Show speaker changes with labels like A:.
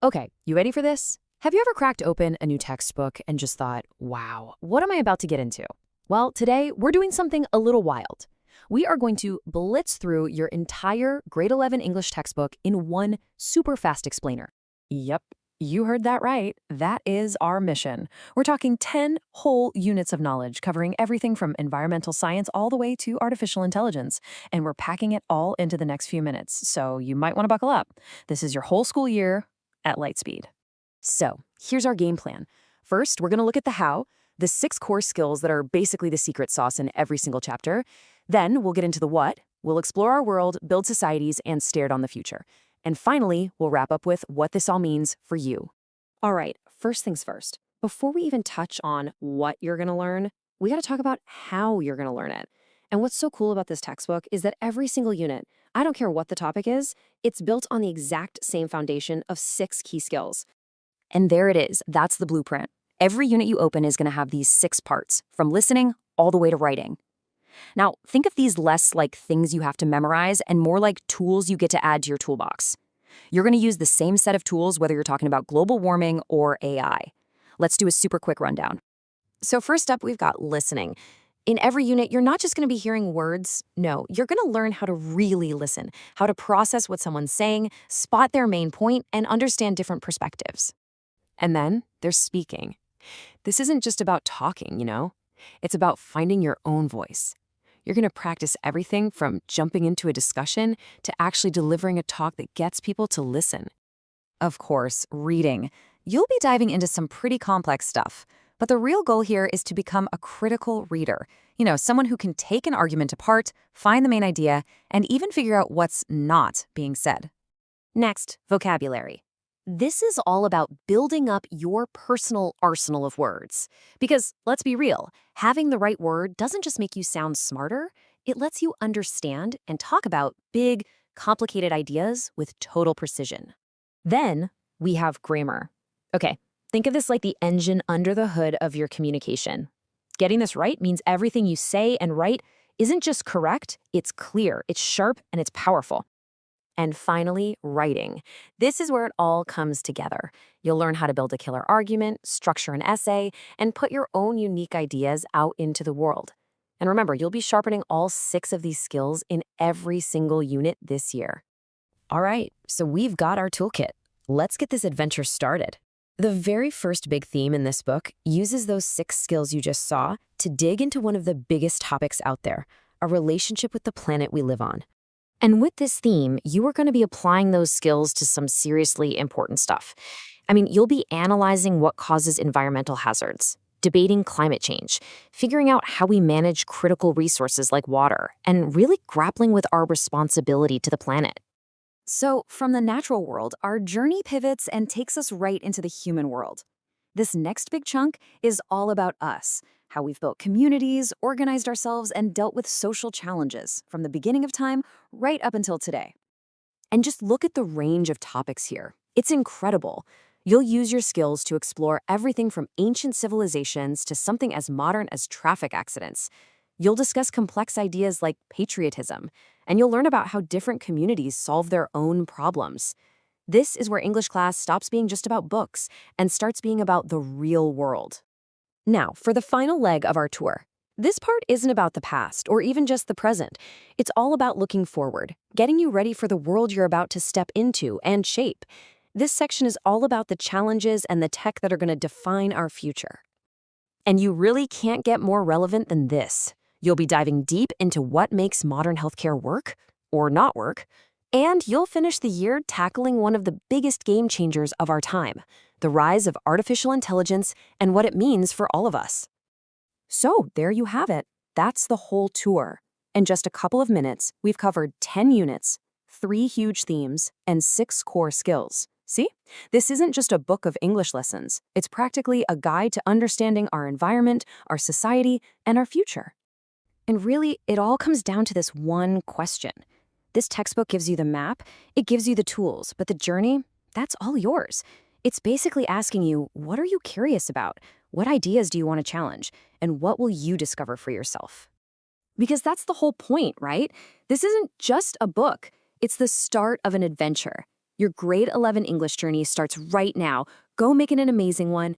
A: Okay, you ready for this? Have you ever cracked open a new textbook and just thought, wow, what am I about to get into? Well, today we're doing something a little wild. We are going to blitz through your entire grade 11 English textbook in one super fast explainer. Yep, you heard that right. That is our mission. We're talking 10 whole units of knowledge covering everything from environmental science all the way to artificial intelligence. And we're packing it all into the next few minutes, so you might want to buckle up. This is your whole school year at light speed. So, here's our game plan. First, we're going to look at the how, the 6 core skills that are basically the secret sauce in every single chapter. Then, we'll get into the what, we'll explore our world, build societies, and stare down the future. And finally, we'll wrap up with what this all means for you. All right, first things first. Before we even touch on what you're going to learn, we got to talk about how you're going to learn it. And what's so cool about this textbook is that every single unit, I don't care what the topic is, it's built on the exact same foundation of 6 key skills. And there it is. That's the blueprint. Every unit you open is going to have these 6 parts, from listening all the way to writing. Now, think of these less like things you have to memorize and more like tools you get to add to your toolbox. You're going to use the same set of tools whether you're talking about global warming or AI. Let's do a super quick rundown. So first up, we've got listening. In every unit, you're not just going to be hearing words. No, you're going to learn how to really listen, how to process what someone's saying, spot their main point, and understand different perspectives. And then there's speaking. This isn't just about talking, It's about finding your own voice. You're going to practice everything from jumping into a discussion to actually delivering a talk that gets people to listen. Of course, reading. You'll be diving into some pretty complex stuff. But the real goal here is to become a critical reader. Someone who can take an argument apart, find the main idea, and even figure out what's not being said. Next, vocabulary. This is all about building up your personal arsenal of words. Because, let's be real, having the right word doesn't just make you sound smarter, it lets you understand and talk about big, complicated ideas with total precision. Then, we have grammar. Okay, think of this like the engine under the hood of your communication. Getting this right means everything you say and write isn't just correct, it's clear, it's sharp, and it's powerful. And finally, writing. This is where it all comes together. You'll learn how to build a killer argument, structure an essay, and put your own unique ideas out into the world. And remember, you'll be sharpening all 6 of these skills in every single unit this year. All right, so we've got our toolkit. Let's get this adventure started. The very first big theme in this book uses those 6 skills you just saw to dig into one of the biggest topics out there, a relationship with the planet we live on. And with this theme, you are going to be applying those skills to some seriously important stuff. You'll be analyzing what causes environmental hazards, debating climate change, figuring out how we manage critical resources like water, and really grappling with our responsibility to the planet. So, from the natural world, our journey pivots and takes us right into the human world. This next big chunk is all about us, how we've built communities, organized ourselves, and dealt with social challenges from the beginning of time right up until today. And just look at the range of topics here. It's incredible. You'll use your skills to explore everything from ancient civilizations to something as modern as traffic accidents. You'll discuss complex ideas like patriotism, and you'll learn about how different communities solve their own problems. This is where English class stops being just about books and starts being about the real world. Now, for the final leg of our tour. This part isn't about the past or even just the present. It's all about looking forward, getting you ready for the world you're about to step into and shape. This section is all about the challenges and the tech that are going to define our future. And you really can't get more relevant than this. You'll be diving deep into what makes modern healthcare work or not work, and you'll finish the year tackling one of the biggest game changers of our time, the rise of artificial intelligence and what it means for all of us. So there you have it. That's the whole tour. In just a couple of minutes, we've covered 10 units, 3 huge themes, and 6 core skills. See? This isn't just a book of English lessons. It's practically a guide to understanding our environment, our society, and our future. And really, it all comes down to this one question. This textbook gives you the map, it gives you the tools, but the journey, that's all yours. It's basically asking you, what are you curious about? What ideas do you want to challenge? And what will you discover for yourself? Because that's the whole point, right? This isn't just a book. It's the start of an adventure.
B: Your grade 11 English journey starts right now. Go make it an amazing one.